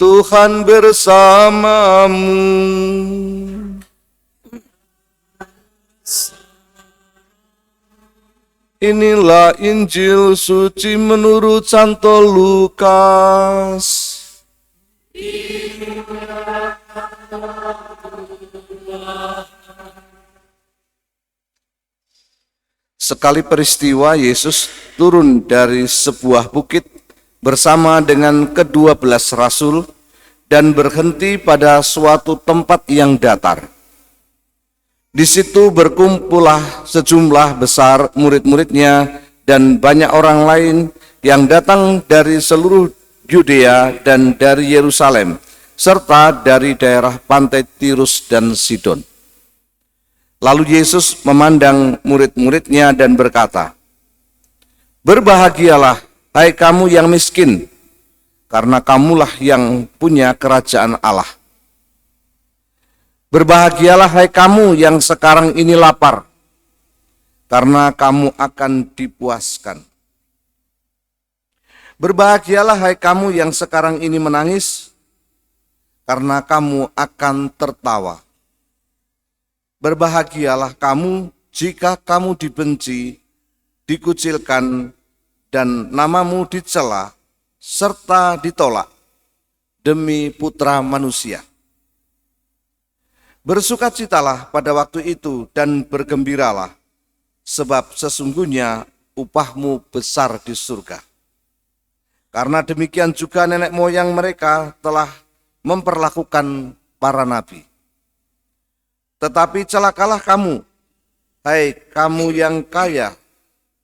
Tuhan bersamamu. Inilah Injil suci menurut Santo Lukas. Sekali peristiwa Yesus turun dari sebuah bukit bersama dengan ke-12 rasul dan berhenti pada suatu tempat yang datar. Di situ berkumpullah sejumlah besar murid-muridnya dan banyak orang lain yang datang dari seluruh Yudea dan dari Yerusalem, serta dari daerah pantai Tirus dan Sidon. Lalu Yesus memandang murid-muridnya dan berkata, "Berbahagialah, hai kamu yang miskin, karena kamulah yang punya kerajaan Allah. Berbahagialah, hai kamu yang sekarang ini lapar, karena kamu akan dipuaskan. Berbahagialah, hai kamu yang sekarang ini menangis, karena kamu akan tertawa. Berbahagialah kamu jika kamu dibenci, dikucilkan, dan namamu dicela, serta ditolak demi Putra Manusia. Bersukacitalah pada waktu itu dan bergembiralah, sebab sesungguhnya upahmu besar di surga. Karena demikian juga nenek moyang mereka telah memperlakukan para nabi. Tetapi celakalah kamu, hai kamu yang kaya,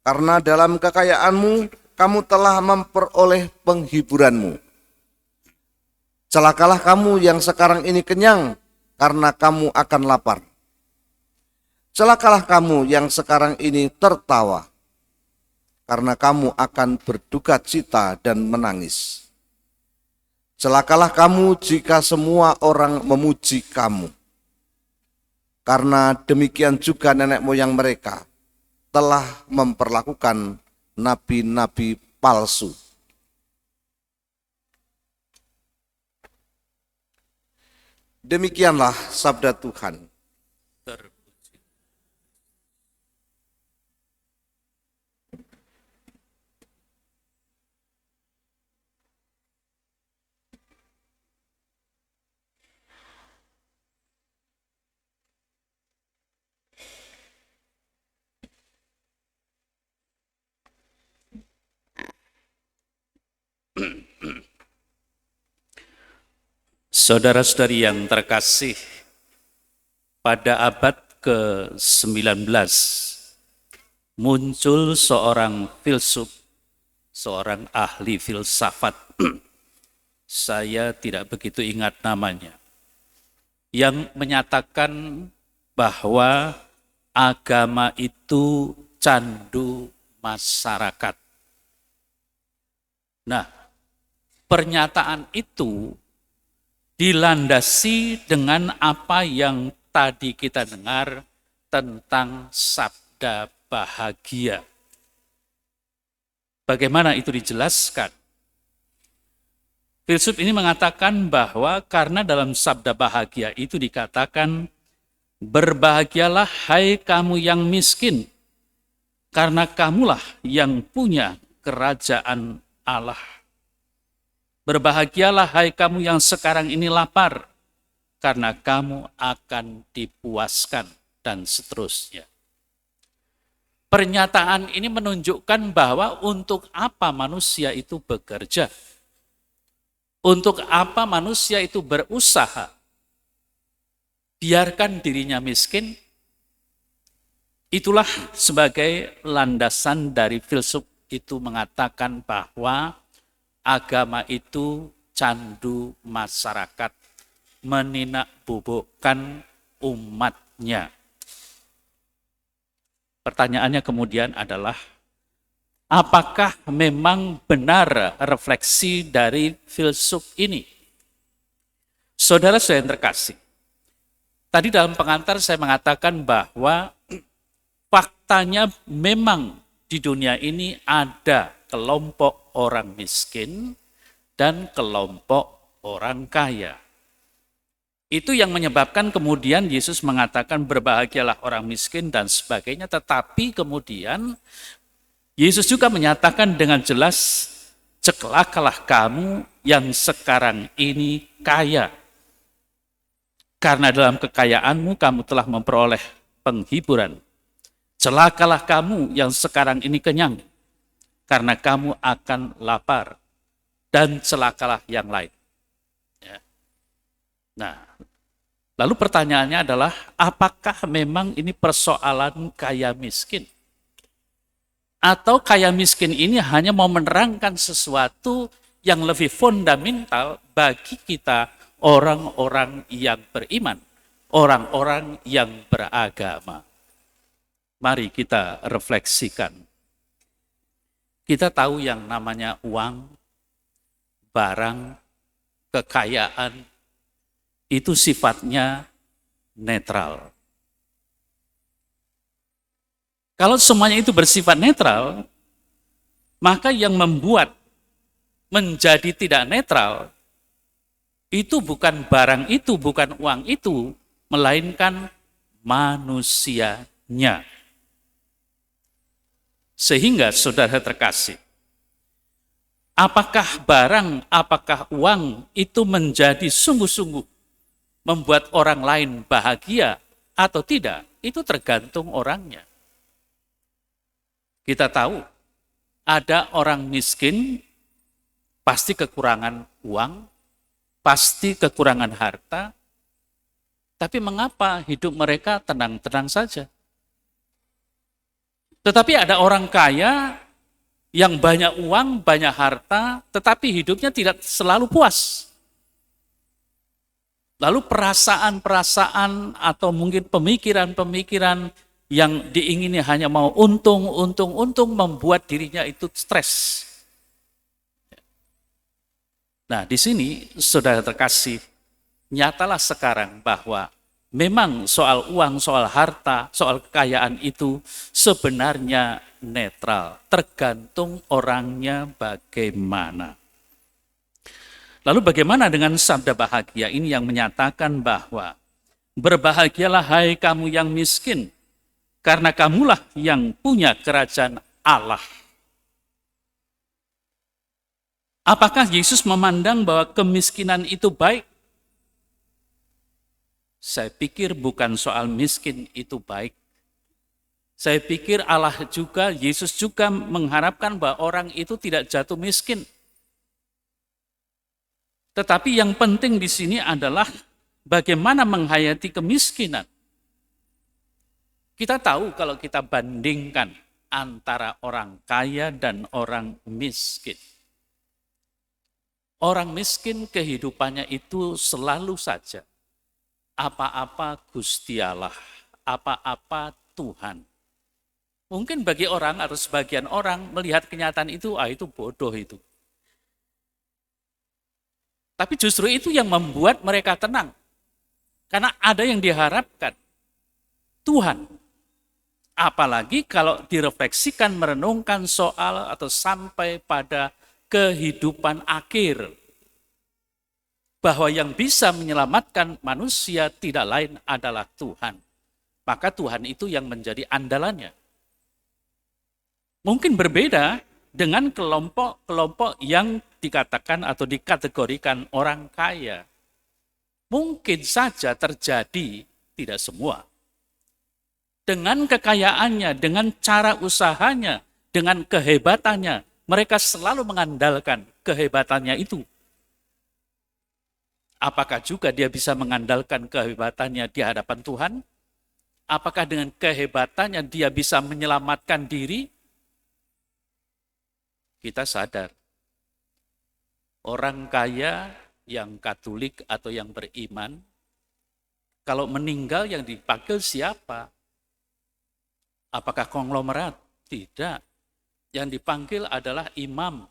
karena dalam kekayaanmu kamu telah memperoleh penghiburanmu. Celakalah kamu yang sekarang ini kenyang, karena kamu akan lapar. Celakalah kamu yang sekarang ini tertawa, karena kamu akan berduka cita dan menangis. Celakalah kamu jika semua orang memuji kamu, karena demikian juga nenek moyang mereka telah memperlakukan nabi-nabi palsu." Demikianlah sabda Tuhan. Saudara-saudari yang terkasih, pada abad ke-19 muncul seorang filsuf, seorang ahli filsafat, saya tidak begitu ingat namanya, yang menyatakan bahwa agama itu candu masyarakat. Nah, pernyataan itu dilandasi dengan apa yang tadi kita dengar tentang sabda bahagia. Bagaimana itu dijelaskan? Filsuf ini mengatakan bahwa karena dalam sabda bahagia itu dikatakan, "Berbahagialah hai kamu yang miskin, karena kamulah yang punya kerajaan Allah. Berbahagialah hai kamu yang sekarang ini lapar, karena kamu akan dipuaskan," dan seterusnya. Pernyataan ini menunjukkan bahwa untuk apa manusia itu bekerja, untuk apa manusia itu berusaha. Biarkan dirinya miskin, itulah sebagai landasan dari filsuf itu mengatakan bahwa agama itu candu masyarakat, meninakbobokkan umatnya. Pertanyaannya kemudian adalah, apakah memang benar refleksi dari filsuf ini? Saudara-saudara yang terkasih, tadi dalam pengantar saya mengatakan bahwa faktanya memang di dunia ini ada kelompok orang miskin dan kelompok orang kaya. Itu yang menyebabkan kemudian Yesus mengatakan berbahagialah orang miskin dan sebagainya. Tetapi kemudian Yesus juga menyatakan dengan jelas, celakalah kamu yang sekarang ini kaya. Karena dalam kekayaanmu kamu telah memperoleh penghiburan. Celakalah kamu yang sekarang ini kenyang. Karena kamu akan lapar. Dan celakalah yang lain. Ya. Nah, lalu pertanyaannya adalah, apakah memang ini persoalan kaya miskin? Atau kaya miskin ini hanya mau menerangkan sesuatu yang lebih fundamental bagi kita orang-orang yang beriman, orang-orang yang beragama. Mari kita refleksikan. Kita tahu yang namanya uang, barang, kekayaan, itu sifatnya netral. Kalau semuanya itu bersifat netral, maka yang membuat menjadi tidak netral, itu bukan barang itu, bukan uang itu, melainkan manusianya. Sehingga saudara terkasih, apakah barang, apakah uang itu menjadi sungguh-sungguh membuat orang lain bahagia atau tidak, itu tergantung orangnya. Kita tahu, ada orang miskin, pasti kekurangan uang, pasti kekurangan harta, tapi mengapa hidup mereka tenang-tenang saja? Tetapi ada orang kaya yang banyak uang, banyak harta, tetapi hidupnya tidak selalu puas. Lalu perasaan-perasaan atau mungkin pemikiran-pemikiran yang diingini hanya mau untung membuat dirinya itu stres. Nah, di sini saudara terkasih, nyatalah sekarang bahwa memang soal uang, soal harta, soal kekayaan itu sebenarnya netral, tergantung orangnya bagaimana. Lalu bagaimana dengan sabda bahagia ini yang menyatakan bahwa berbahagialah hai kamu yang miskin, karena kamulah yang punya kerajaan Allah. Apakah Yesus memandang bahwa kemiskinan itu baik? Saya pikir bukan soal miskin itu baik. Saya pikir Allah juga, Yesus juga mengharapkan bahwa orang itu tidak jatuh miskin. Tetapi yang penting di sini adalah bagaimana menghayati kemiskinan. Kita tahu kalau kita bandingkan antara orang kaya dan orang miskin. Orang miskin kehidupannya itu selalu saja apa-apa Gusti Allah, apa-apa Tuhan. Mungkin bagi orang atau sebagian orang melihat kenyataan itu, itu bodoh itu. Tapi justru itu yang membuat mereka tenang. Karena ada yang diharapkan. Tuhan. Apalagi kalau direfleksikan, merenungkan soal atau sampai pada kehidupan akhir. Bahwa yang bisa menyelamatkan manusia tidak lain adalah Tuhan. Maka Tuhan itu yang menjadi andalannya. Mungkin berbeda dengan kelompok-kelompok yang dikatakan atau dikategorikan orang kaya. Mungkin saja terjadi, tidak semua. Dengan kekayaannya, dengan cara usahanya, dengan kehebatannya, mereka selalu mengandalkan kehebatannya itu. Apakah juga dia bisa mengandalkan kehebatannya di hadapan Tuhan? Apakah dengan kehebatannya dia bisa menyelamatkan diri? Kita sadar, orang kaya yang Katolik atau yang beriman, kalau meninggal yang dipanggil siapa? Apakah konglomerat? Tidak. Yang dipanggil adalah imam.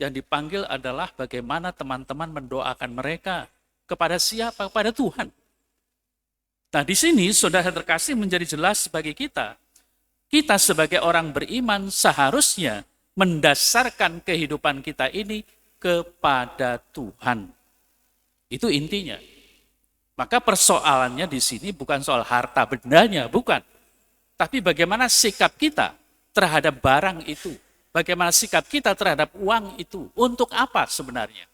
Yang dipanggil adalah bagaimana teman-teman mendoakan mereka. Kepada siapa? Kepada Tuhan. Nah, di sini saudara terkasih menjadi jelas bagi kita. Kita sebagai orang beriman seharusnya mendasarkan kehidupan kita ini kepada Tuhan. Itu intinya. Maka persoalannya di sini bukan soal harta bendanya, bukan. Tapi bagaimana sikap kita terhadap barang itu. Bagaimana sikap kita terhadap uang itu. Untuk apa sebenarnya?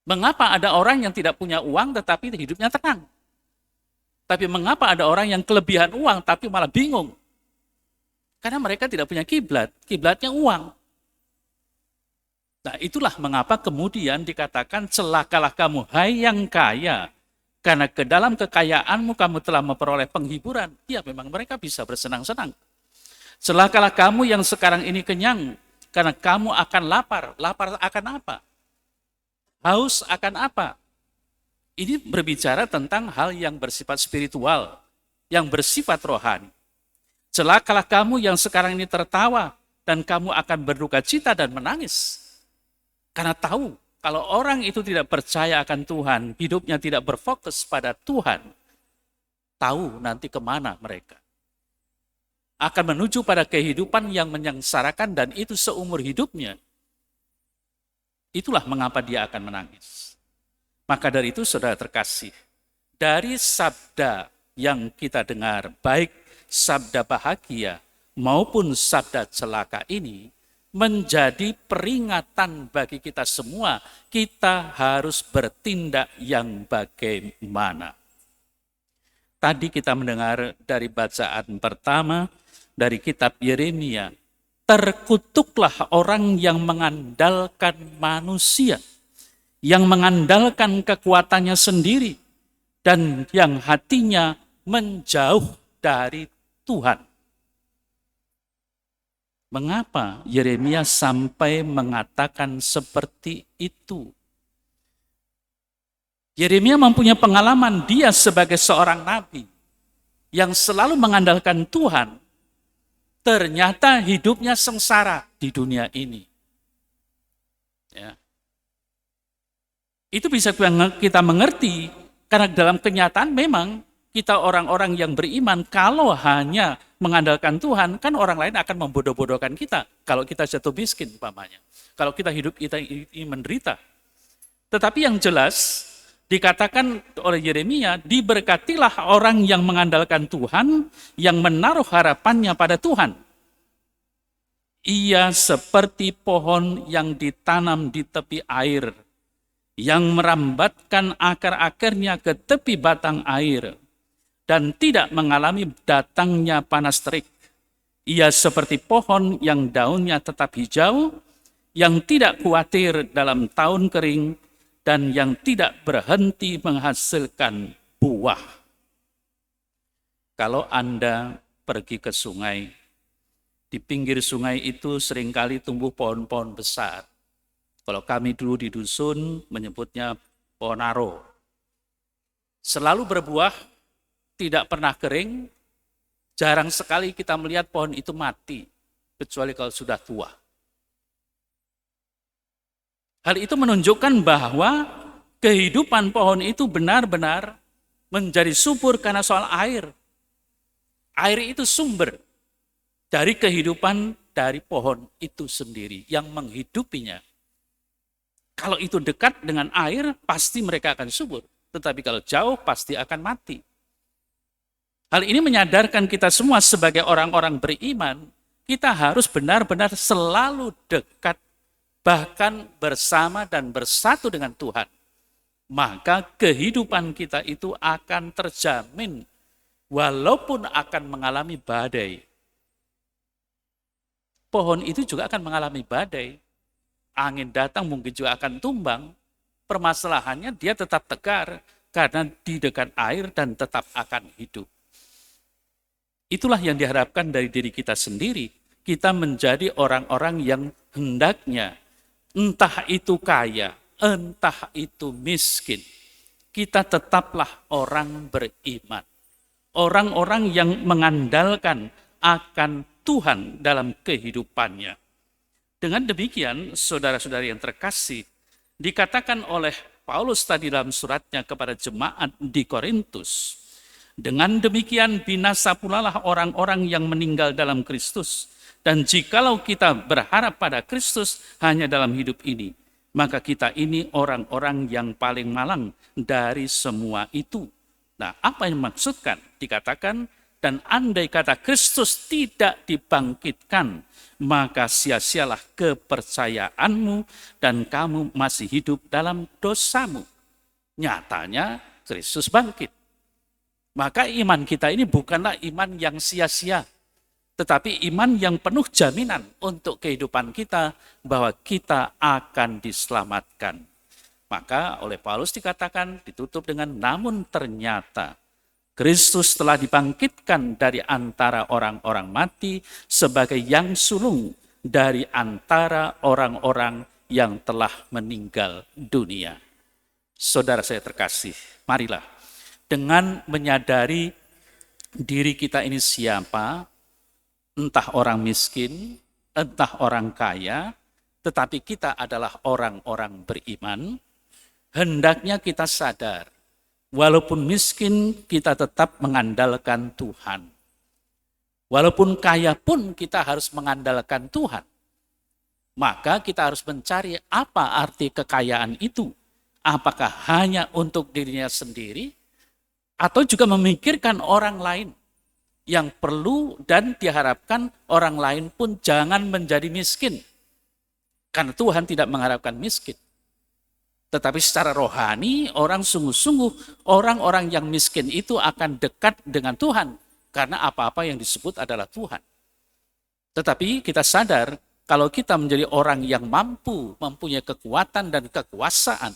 Mengapa ada orang yang tidak punya uang tetapi hidupnya tenang? Tapi mengapa ada orang yang kelebihan uang tapi malah bingung? Karena mereka tidak punya kiblat, kiblatnya uang. Nah, itulah mengapa kemudian dikatakan celakalah kamu hai yang kaya, karena ke dalam kekayaanmu kamu telah memperoleh penghiburan. Ya, memang mereka bisa bersenang-senang. Celakalah kamu yang sekarang ini kenyang, karena kamu akan lapar. Lapar akan apa? Haus akan apa? Ini berbicara tentang hal yang bersifat spiritual, yang bersifat rohani. Celakalah kamu yang sekarang ini tertawa, dan kamu akan berduka cita dan menangis. Karena tahu, kalau orang itu tidak percaya akan Tuhan, hidupnya tidak berfokus pada Tuhan, tahu nanti kemana mereka. Akan menuju pada kehidupan yang menyengsarakan dan itu seumur hidupnya. Itulah mengapa dia akan menangis. Maka dari itu saudara terkasih, dari sabda yang kita dengar, baik sabda bahagia maupun sabda celaka ini, menjadi peringatan bagi kita semua, kita harus bertindak yang bagaimana. Tadi kita mendengar dari bacaan pertama dari kitab Yeremia, terkutuklah orang yang mengandalkan manusia, yang mengandalkan kekuatannya sendiri, dan yang hatinya menjauh dari Tuhan. Mengapa Yeremia sampai mengatakan seperti itu? Yeremia mempunyai pengalaman, dia sebagai seorang nabi yang selalu mengandalkan Tuhan, ternyata hidupnya sengsara di dunia ini. Ya. Itu bisa kita mengerti, karena dalam kenyataan memang kita orang-orang yang beriman, kalau hanya mengandalkan Tuhan, kan orang lain akan membodoh-bodohkan kita. Kalau kita jatuh miskin, umpamanya. Kalau kita hidup kita ini menderita. Tetapi yang jelas, dikatakan oleh Yeremia, diberkatilah orang yang mengandalkan Tuhan, yang menaruh harapannya pada Tuhan. Ia seperti pohon yang ditanam di tepi air, yang merambatkan akar-akarnya ke tepi batang air, dan tidak mengalami datangnya panas terik. Ia seperti pohon yang daunnya tetap hijau, yang tidak khawatir dalam tahun kering, dan yang tidak berhenti menghasilkan buah. Kalau Anda pergi ke sungai, di pinggir sungai itu seringkali tumbuh pohon-pohon besar. Kalau kami dulu di dusun menyebutnya pohon aro. Selalu berbuah, tidak pernah kering, jarang sekali kita melihat pohon itu mati, kecuali kalau sudah tua. Hal itu menunjukkan bahwa kehidupan pohon itu benar-benar menjadi subur karena soal air. Air itu sumber dari kehidupan dari pohon itu sendiri yang menghidupinya. Kalau itu dekat dengan air, pasti mereka akan subur. Tetapi kalau jauh, pasti akan mati. Hal ini menyadarkan kita semua sebagai orang-orang beriman, kita harus benar-benar selalu dekat, bahkan bersama dan bersatu dengan Tuhan. Maka kehidupan kita itu akan terjamin, walaupun akan mengalami badai. Pohon itu juga akan mengalami badai. Angin datang mungkin juga akan tumbang. Permasalahannya dia tetap tegar, karena di dekat air dan tetap akan hidup. Itulah yang diharapkan dari diri kita sendiri. Kita menjadi orang-orang yang hendaknya, entah itu kaya, entah itu miskin, kita tetaplah orang beriman. Orang-orang yang mengandalkan akan Tuhan dalam kehidupannya. Dengan demikian, saudara-saudari yang terkasih, dikatakan oleh Paulus tadi dalam suratnya kepada jemaat di Korintus, dengan demikian binasa pula lah orang-orang yang meninggal dalam Kristus. Dan jikalau kita berharap pada Kristus hanya dalam hidup ini, maka kita ini orang-orang yang paling malang dari semua itu. Nah, apa yang dimaksudkan? Dikatakan, dan andai kata Kristus tidak dibangkitkan, maka sia-sialah kepercayaanmu dan kamu masih hidup dalam dosamu. Nyatanya Kristus bangkit. Maka iman kita ini bukanlah iman yang sia-sia, tetapi iman yang penuh jaminan untuk kehidupan kita bahwa kita akan diselamatkan. Maka oleh Paulus dikatakan, ditutup dengan namun ternyata Kristus telah dibangkitkan dari antara orang-orang mati sebagai yang sulung dari antara orang-orang yang telah meninggal dunia. Saudara saya terkasih, marilah dengan menyadari diri kita ini siapa, entah orang miskin, entah orang kaya, tetapi kita adalah orang-orang beriman, hendaknya kita sadar, walaupun miskin kita tetap mengandalkan Tuhan. Walaupun kaya pun kita harus mengandalkan Tuhan. Maka kita harus mencari apa arti kekayaan itu. Apakah hanya untuk dirinya sendiri, atau juga memikirkan orang lain yang perlu dan diharapkan orang lain pun jangan menjadi miskin. Karena Tuhan tidak mengharapkan miskin. Tetapi secara rohani, orang sungguh-sungguh, orang-orang yang miskin itu akan dekat dengan Tuhan. Karena apa-apa yang disebut adalah Tuhan. Tetapi kita sadar, kalau kita menjadi orang yang mampu, mempunyai kekuatan dan kekuasaan,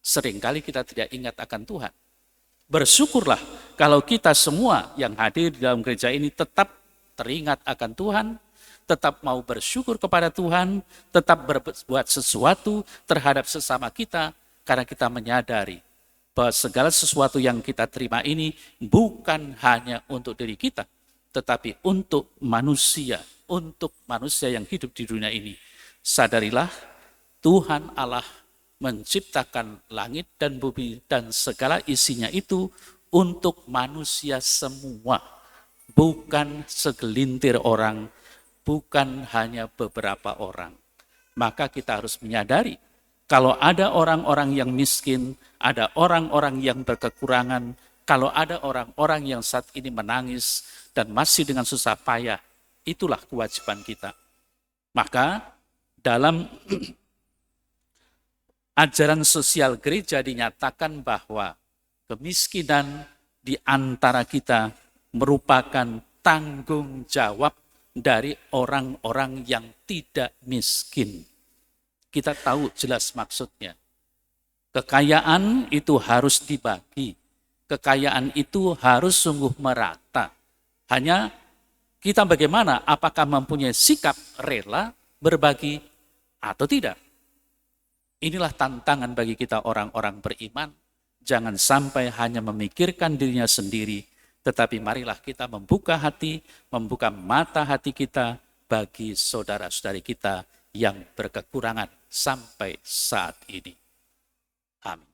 seringkali kita tidak ingat akan Tuhan. Bersyukurlah kalau kita semua yang hadir di dalam gereja ini tetap teringat akan Tuhan, tetap mau bersyukur kepada Tuhan, tetap berbuat sesuatu terhadap sesama kita, karena kita menyadari bahwa segala sesuatu yang kita terima ini bukan hanya untuk diri kita, tetapi untuk manusia yang hidup di dunia ini. Sadarilah Tuhan Allah menciptakan langit dan bumi dan segala isinya itu untuk manusia semua, bukan segelintir orang, bukan hanya beberapa orang. Maka kita harus menyadari, kalau ada orang-orang yang miskin, ada orang-orang yang berkekurangan, kalau ada orang-orang yang saat ini menangis dan masih dengan susah payah, itulah kewajiban kita. Maka dalam ajaran sosial gereja dinyatakan bahwa kemiskinan di antara kita merupakan tanggung jawab dari orang-orang yang tidak miskin. Kita tahu jelas maksudnya. Kekayaan itu harus dibagi. Kekayaan itu harus sungguh merata. Hanya kita bagaimana, apakah mempunyai sikap rela berbagi atau tidak. Inilah tantangan bagi kita orang-orang beriman. Jangan sampai hanya memikirkan dirinya sendiri, tetapi marilah kita membuka hati, membuka mata hati kita bagi saudara-saudari kita yang berkekurangan sampai saat ini. Amin.